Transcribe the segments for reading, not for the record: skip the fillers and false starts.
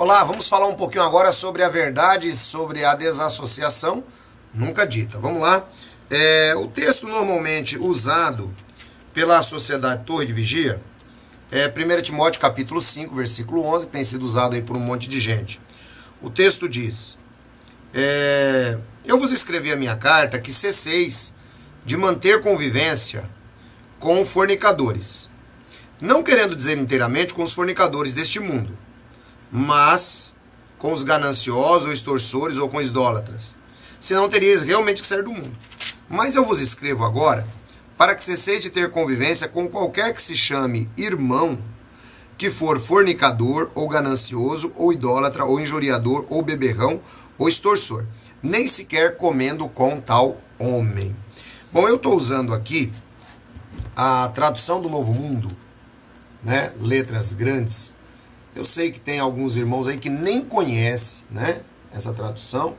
Olá, vamos falar um pouquinho agora sobre a verdade, sobre a desassociação nunca dita. Vamos lá. O texto normalmente usado pela Sociedade Torre de Vigia é 1 Timóteo capítulo 5, versículo 11, que tem sido usado aí por um monte de gente. O texto diz: eu vos escrevi a minha carta que cesseis de manter convivência com fornicadores, não querendo dizer inteiramente com os fornicadores deste mundo, mas com os gananciosos, ou extorsores, ou com idólatras. Senão teríeis realmente que sair do mundo. Mas eu vos escrevo agora, para que cesseis de ter convivência com qualquer que se chame irmão, que for fornicador, ou ganancioso, ou idólatra, ou injuriador, ou beberrão, ou extorsor, nem sequer comendo com tal homem. Bom, eu estou usando aqui a tradução do Novo Mundo, né? Letras grandes. Eu sei que tem alguns irmãos aí que nem conhecem, né, essa tradução.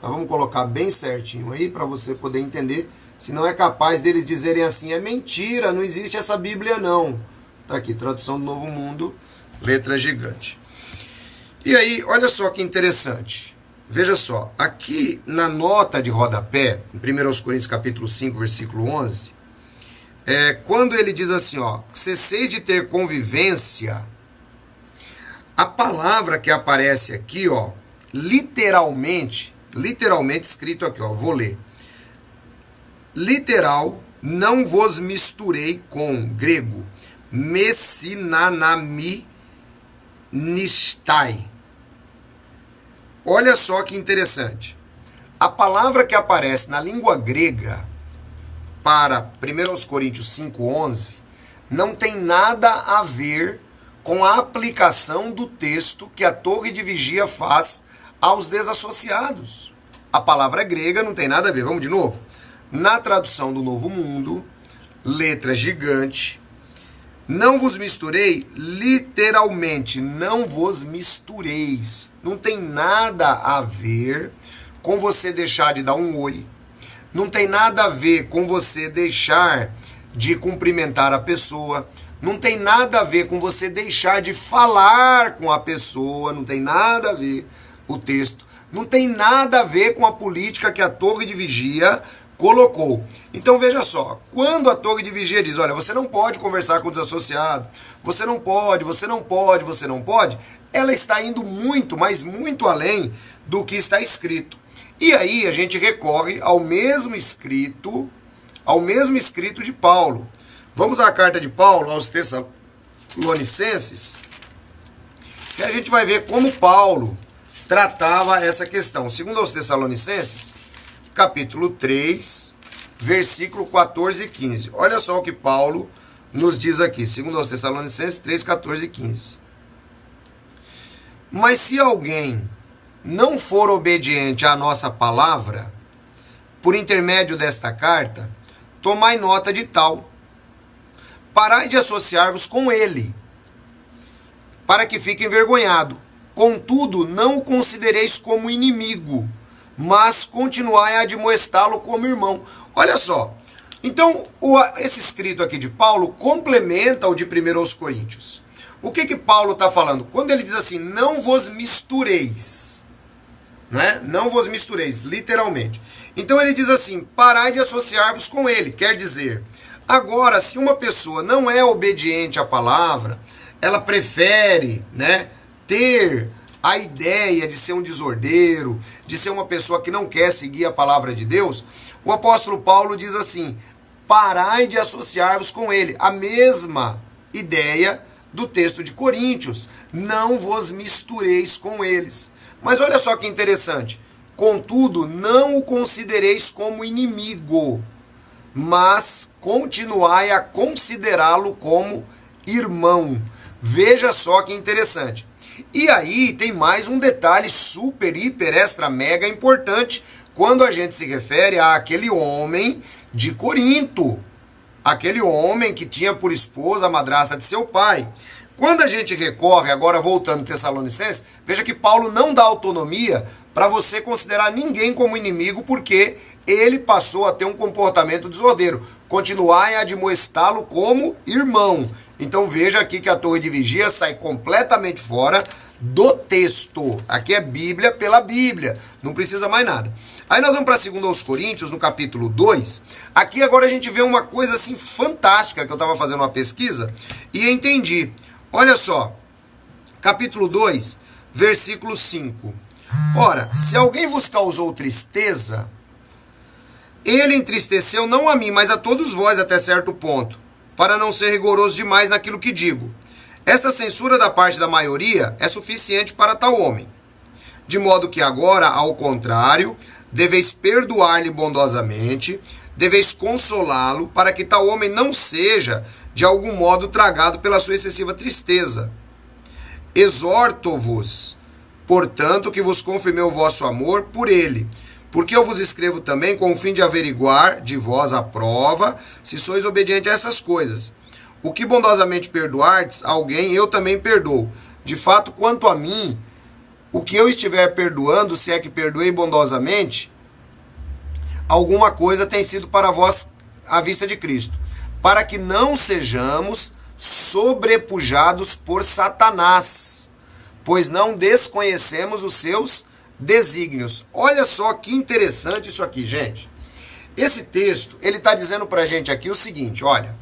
Mas vamos colocar bem certinho aí para você poder entender. Se não é capaz deles dizerem assim, é mentira, não existe essa Bíblia não. Tá aqui, tradução do Novo Mundo, letra gigante. E aí, olha só que interessante. Veja só, aqui na nota de rodapé, em 1 Coríntios capítulo 5, versículo 11, quando ele diz assim, ó, cesseis de ter convivência, a palavra que aparece aqui, ó, literalmente escrito aqui, ó, vou ler. Literal, não vos misturei com, grego, messinanami nistai. Olha só que interessante. A palavra que aparece na língua grega para 1 Coríntios 5,11 não tem nada a ver com a aplicação do texto que a Torre de Vigia faz aos desassociados. A palavra grega não tem nada a ver. Vamos de novo? Na tradução do Novo Mundo, letra gigante, não vos misturei, literalmente, não vos mistureis. Não tem nada a ver com você deixar de dar um oi. Não tem nada a ver com você deixar de cumprimentar a pessoa. Não tem nada a ver com você deixar de falar com a pessoa. Não tem nada a ver o texto. Não tem nada a ver com a política que a Torre de Vigia colocou. Então veja só, quando a Torre de Vigia diz, olha, você não pode conversar com o desassociado, você não pode, ela está indo muito, mas muito além do que está escrito. E aí a gente recorre ao mesmo escrito de Paulo. Vamos à carta de Paulo aos Tessalonicenses, que a gente vai ver como Paulo tratava essa questão. Segundo aos Tessalonicenses, capítulo 3, versículo 14 e 15. Olha só o que Paulo nos diz aqui. Segundo aos Tessalonicenses 3, 14 e 15. Mas se alguém não for obediente à nossa palavra, por intermédio desta carta, tomai nota de tal. Parai de associar-vos com ele, para que fique envergonhado. Contudo, não o considereis como inimigo, mas continuai a admoestá-lo como irmão. Olha só. Então, esse escrito aqui de Paulo complementa o de 1 Coríntios. O que Paulo está falando? Quando ele diz assim, não vos mistureis, né? Não vos mistureis, literalmente. Então ele diz assim, parai de associar-vos com ele. Quer dizer, agora, se uma pessoa não é obediente à palavra, ela prefere, né, ter a ideia de ser um desordeiro, de ser uma pessoa que não quer seguir a palavra de Deus, o apóstolo Paulo diz assim, parai de associar-vos com ele. A mesma ideia do texto de Coríntios, não vos mistureis com eles. Mas olha só que interessante, contudo, não o considereis como inimigo, mas continuai a considerá-lo como irmão. Veja só que interessante. E aí tem mais um detalhe super, hiper, extra, mega importante quando a gente se refere àquele homem de Corinto, aquele homem que tinha por esposa a madrasta de seu pai. Quando a gente recorre, agora voltando a Tessalonicenses, veja que Paulo não dá autonomia para você considerar ninguém como inimigo, porque ele passou a ter um comportamento desordeiro. Continuai a admoestá-lo como irmão. Então veja aqui que a torre de vigia sai completamente fora do texto. Aqui é Bíblia pela Bíblia, não precisa mais nada. Aí nós vamos para 2 Coríntios, no capítulo 2. Aqui agora a gente vê uma coisa assim fantástica, que eu estava fazendo uma pesquisa e entendi. Olha só, capítulo 2, versículo 5. Ora, se alguém vos causou tristeza, ele entristeceu não a mim, mas a todos vós até certo ponto, para não ser rigoroso demais naquilo que digo. Esta censura da parte da maioria é suficiente para tal homem. De modo que agora, ao contrário, deveis perdoar-lhe bondosamente, deveis consolá-lo, para que tal homem não seja, de algum modo, tragado pela sua excessiva tristeza. Exorto-vos, portanto, que vos confirmei o vosso amor por ele, porque eu vos escrevo também com o fim de averiguar de vós a prova, se sois obedientes a essas coisas. O que bondosamente perdoardes alguém, eu também perdoo. De fato, quanto a mim, o que eu estiver perdoando, se é que perdoei bondosamente, alguma coisa tem sido para vós à vista de Cristo, para que não sejamos sobrepujados por Satanás, pois não desconhecemos os seus desígnios. Olha só que interessante isso aqui, gente. Esse texto, ele está dizendo para a gente aqui o seguinte, olha,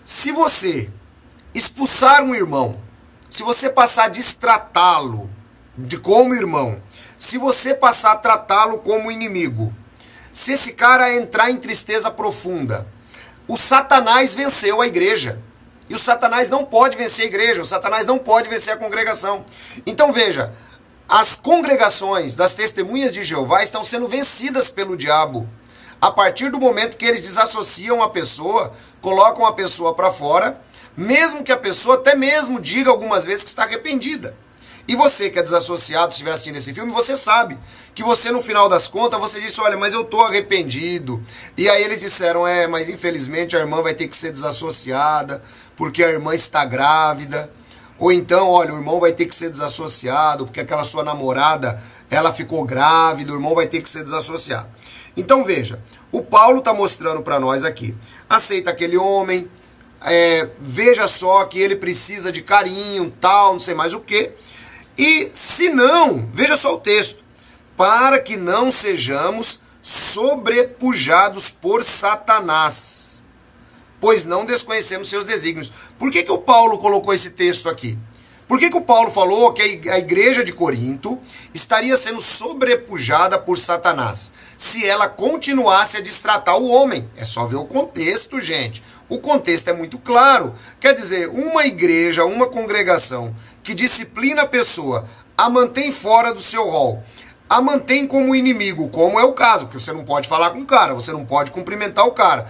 se você expulsar um irmão, se você passar a destratá-lo como irmão, se você passar a tratá-lo como inimigo, se esse cara entrar em tristeza profunda, o Satanás venceu a igreja. E o Satanás não pode vencer a igreja, o Satanás não pode vencer a congregação. Então veja, as congregações das testemunhas de Jeová estão sendo vencidas pelo diabo. A partir do momento que eles desassociam a pessoa, colocam a pessoa para fora, mesmo que a pessoa até mesmo diga algumas vezes que está arrependida. E você que é desassociado, se estiver assistindo esse filme, você sabe que você, no final das contas, você disse, olha, mas eu estou arrependido. E aí eles disseram, mas infelizmente a irmã vai ter que ser desassociada, porque a irmã está grávida. Ou então, olha, o irmão vai ter que ser desassociado, porque aquela sua namorada, ela ficou grávida, o irmão vai ter que ser desassociado. Então veja, o Paulo está mostrando para nós aqui, aceita aquele homem, veja só que ele precisa de carinho, tal, não sei mais o que. E se não, veja só o texto, para que não sejamos sobrepujados por Satanás, pois não desconhecemos seus desígnios. Por que o Paulo colocou esse texto aqui? Por que o Paulo falou que a igreja de Corinto estaria sendo sobrepujada por Satanás? Se ela continuasse a destratar o homem. É só ver o contexto, gente. O contexto é muito claro. Quer dizer, uma igreja, uma congregação que disciplina a pessoa, a mantém fora do seu rol, a mantém como inimigo, como é o caso, porque você não pode falar com o cara, você não pode cumprimentar o cara.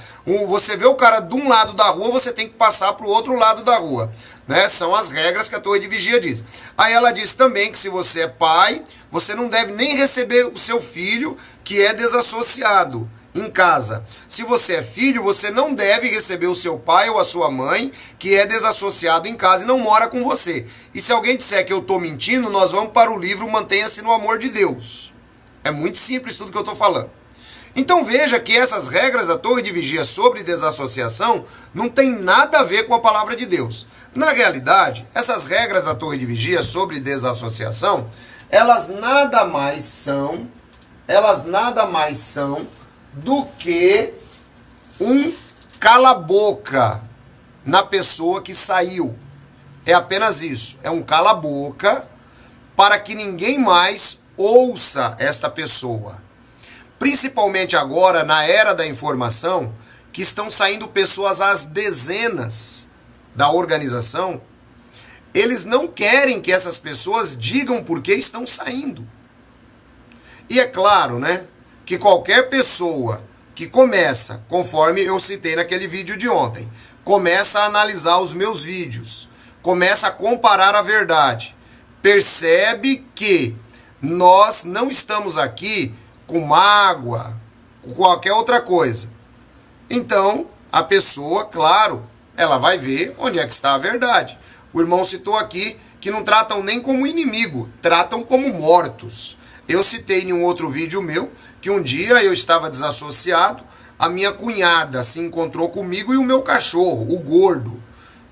Você vê o cara de um lado da rua, você tem que passar para o outro lado da rua. Né? São as regras que a torre de vigia diz. Aí ela diz também que se você é pai, você não deve nem receber o seu filho que é desassociado em casa. Se você é filho, você não deve receber o seu pai ou a sua mãe que é desassociado em casa e não mora com você. E se alguém disser que eu estou mentindo, nós vamos para o livro Mantenha-se no Amor de Deus. É muito simples tudo que eu estou falando. Então veja que essas regras da torre de vigia sobre desassociação não tem nada a ver com a palavra de Deus. Na realidade, essas regras da torre de vigia sobre desassociação, elas nada mais são do que um cala-boca na pessoa que saiu. É apenas isso, é um cala-boca para que ninguém mais ouça esta pessoa. Principalmente agora, na era da informação, que estão saindo pessoas às dezenas da organização, eles não querem que essas pessoas digam por que estão saindo. E é claro, né, que qualquer pessoa que começa, conforme eu citei naquele vídeo de ontem, começa a analisar os meus vídeos, começa a comparar a verdade, percebe que nós não estamos aqui com mágoa, com qualquer outra coisa. Então, a pessoa, claro, ela vai ver onde é que está a verdade. O irmão citou aqui que não tratam nem como inimigo, tratam como mortos. Eu citei em um outro vídeo meu que um dia eu estava desassociado, a minha cunhada se encontrou comigo e o meu cachorro, o gordo.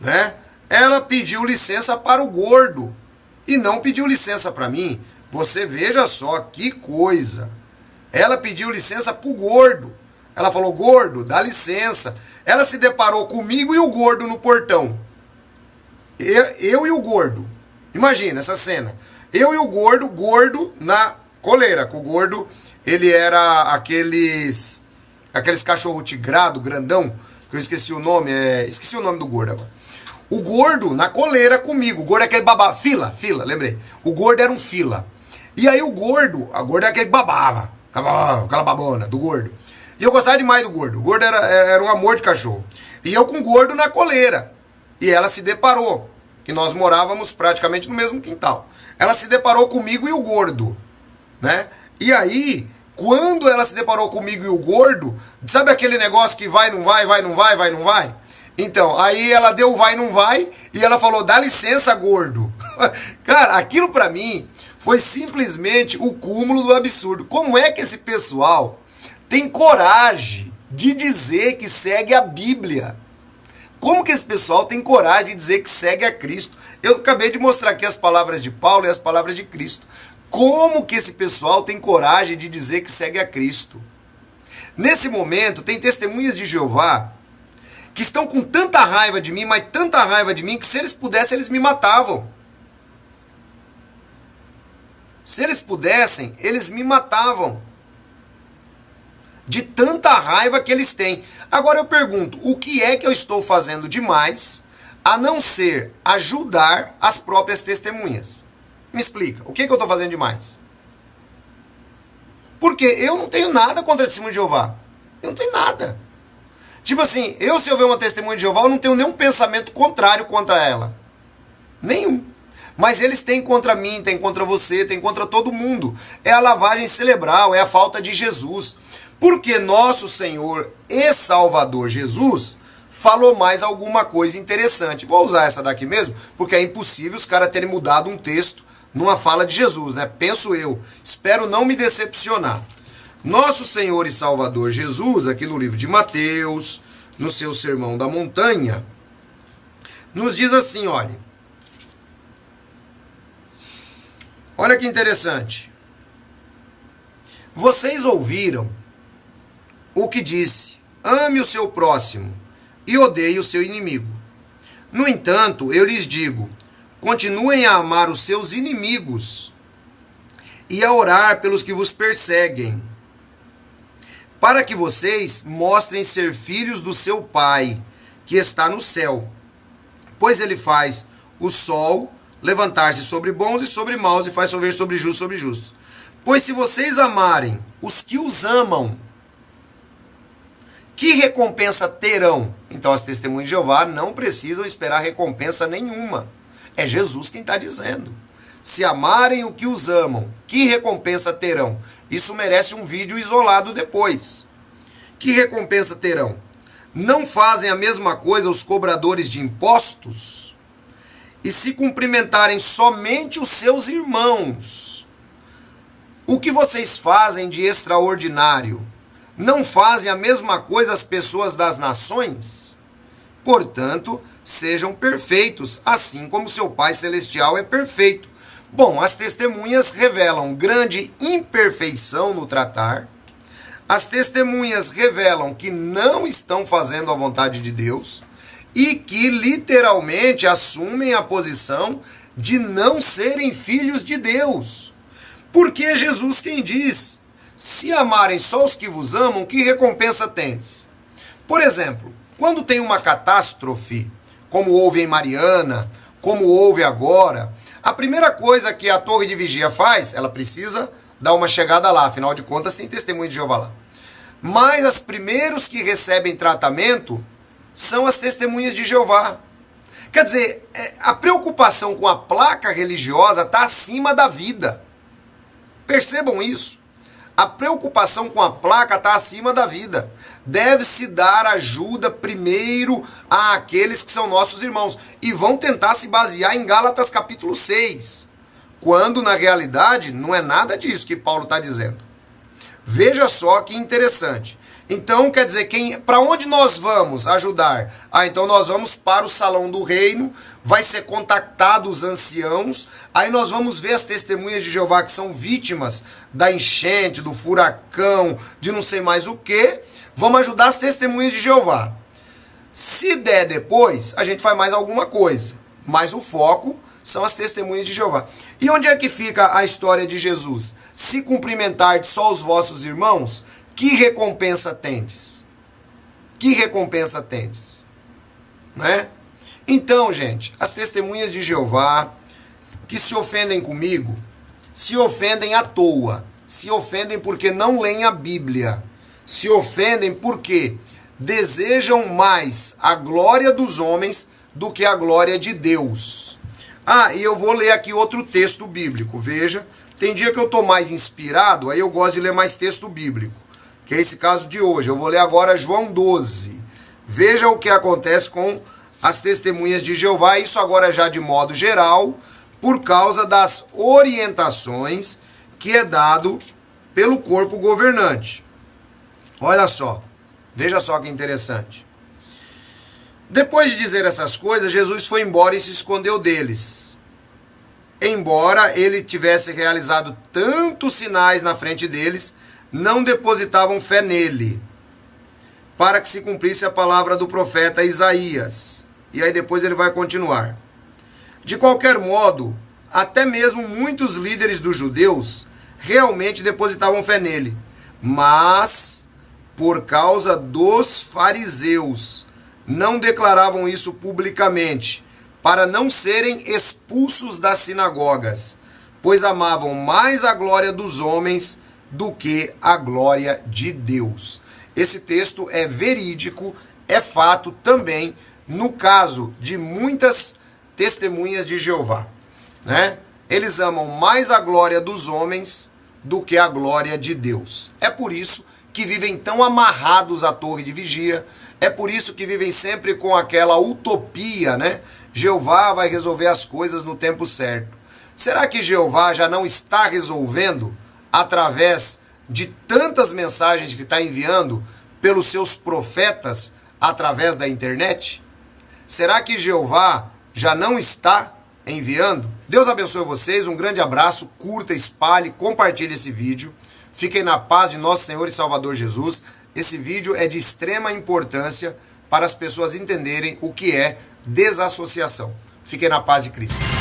né? Ela pediu licença para o gordo e não pediu licença para mim. Você veja só que coisa. Ela pediu licença para o gordo. Ela falou, gordo, dá licença. Ela se deparou comigo e o gordo no portão. Eu e o gordo. Imagina essa cena. Eu e o gordo na coleira. O gordo, ele era aqueles cachorro tigrado, grandão, que eu esqueci o nome, esqueci o nome do gordo agora. O gordo na coleira comigo. O gordo é aquele babá. Fila, lembrei. O gordo era um fila. E aí a gorda é aquele babava. Aquela babona do gordo. E eu gostava demais do gordo. O gordo era um amor de cachorro. E eu com o gordo na coleira. E ela se deparou, que nós morávamos praticamente no mesmo quintal. Ela se deparou comigo e o gordo, né? E aí, quando ela se deparou comigo e o gordo, sabe aquele negócio que vai, não vai, vai, não vai, vai, não vai? Então, aí ela deu o vai, não vai, e ela falou, dá licença, gordo. Cara, aquilo pra mim foi simplesmente o cúmulo do absurdo. Como é que esse pessoal tem coragem de dizer que segue a Bíblia? Como que esse pessoal tem coragem de dizer que segue a Cristo? Eu acabei de mostrar aqui as palavras de Paulo e as palavras de Cristo. Como que esse pessoal tem coragem de dizer que segue a Cristo? Nesse momento, tem testemunhas de Jeová que estão com tanta raiva de mim, mas tanta raiva de mim, que se eles pudessem, eles me matavam. Se eles pudessem, eles me matavam. De tanta raiva que eles têm. Agora eu pergunto, o que é que eu estou fazendo demais, a não ser ajudar as próprias testemunhas? Me explica, o que é que eu estou fazendo demais? Porque eu não tenho nada contra a testemunha de Jeová. Eu não tenho nada. Tipo assim, se eu ver uma testemunha de Jeová, eu não tenho nenhum pensamento contrário contra ela. Nenhum. Mas eles têm contra mim, têm contra você, têm contra todo mundo. É a lavagem cerebral, é a falta de Jesus. Porque nosso Senhor e Salvador Jesus falou mais alguma coisa interessante. Vou usar essa daqui mesmo, porque é impossível os caras terem mudado um texto numa fala de Jesus, né? Penso eu. Espero não me decepcionar. Nosso Senhor e Salvador Jesus, aqui no livro de Mateus, no seu Sermão da Montanha, nos diz assim, olha. Olha que interessante. Vocês ouviram o que disse, ame o seu próximo e odeie o seu inimigo. No entanto, eu lhes digo, continuem a amar os seus inimigos e a orar pelos que vos perseguem, para que vocês mostrem ser filhos do seu Pai, que está no céu. Pois ele faz o sol levantar-se sobre bons e sobre maus, e faz chover sobre justos. Pois se vocês amarem os que os amam, que recompensa terão? Então as testemunhas de Jeová não precisam esperar recompensa nenhuma. É Jesus quem está dizendo. Se amarem o que os amam, que recompensa terão? Isso merece um vídeo isolado depois. Que recompensa terão? Não fazem a mesma coisa os cobradores de impostos? E se cumprimentarem somente os seus irmãos, o que vocês fazem de extraordinário? Não fazem a mesma coisa as pessoas das nações? Portanto, sejam perfeitos, assim como seu Pai Celestial é perfeito. Bom, as testemunhas revelam grande imperfeição no tratar. As testemunhas revelam que não estão fazendo a vontade de Deus e que literalmente assumem a posição de não serem filhos de Deus. Porque é Jesus quem diz, se amarem só os que vos amam, que recompensa tendes? Por exemplo, quando tem uma catástrofe, como houve em Mariana, como houve agora, a primeira coisa que a torre de vigia faz, ela precisa dar uma chegada lá, afinal de contas tem testemunho de Jeová lá. Mas os primeiros que recebem tratamento são as testemunhas de Jeová. Quer dizer, a preocupação com a placa religiosa está acima da vida. Percebam isso. A preocupação com a placa está acima da vida. Deve-se dar ajuda primeiro àqueles que são nossos irmãos. E vão tentar se basear em Gálatas capítulo 6. Quando, na realidade, não é nada disso que Paulo está dizendo. Veja só que interessante. Então, quer dizer, para onde nós vamos ajudar? Então nós vamos para o salão do reino, vai ser contactado os anciãos, aí nós vamos ver as testemunhas de Jeová que são vítimas da enchente, do furacão, de não sei mais o que. Vamos ajudar as testemunhas de Jeová. Se der depois, a gente faz mais alguma coisa, mas o foco são as testemunhas de Jeová. E onde é que fica a história de Jesus? Se cumprimentardes só os vossos irmãos, que recompensa tendes? Que recompensa tendes? Né? Então, gente, as testemunhas de Jeová que se ofendem comigo, se ofendem à toa. Se ofendem porque não leem a Bíblia. Se ofendem porque desejam mais a glória dos homens do que a glória de Deus. E eu vou ler aqui outro texto bíblico. Veja, tem dia que eu estou mais inspirado, aí eu gosto de ler mais texto bíblico, que é esse caso de hoje. Eu vou ler agora João 12. Veja o que acontece com as testemunhas de Jeová, isso agora já de modo geral, por causa das orientações que é dado pelo corpo governante. Olha só, veja só que interessante. Depois de dizer essas coisas, Jesus foi embora e se escondeu deles. Embora ele tivesse realizado tantos sinais na frente deles, não depositavam fé nele, para que se cumprisse a palavra do profeta Isaías. E aí depois ele vai continuar. De qualquer modo, até mesmo muitos líderes dos judeus realmente depositavam fé nele, mas por causa dos fariseus não declaravam isso publicamente, para não serem expulsos das sinagogas, pois amavam mais a glória dos homens do que a glória de Deus. Esse texto é verídico, é fato também no caso de muitas testemunhas de Jeová, né? Eles amam mais a glória dos homens do que a glória de Deus. É por isso que vivem tão amarrados à torre de vigia, é por isso que vivem sempre com aquela utopia, né? Jeová vai resolver as coisas no tempo certo. Será que Jeová já não está resolvendo através de tantas mensagens que está enviando pelos seus profetas através da internet? Será que Jeová já não está enviando? Deus abençoe vocês, um grande abraço, curta, espalhe, compartilhe esse vídeo. Fiquem na paz de nosso Senhor e Salvador Jesus. Esse vídeo é de extrema importância para as pessoas entenderem o que é desassociação. Fiquem na paz de Cristo.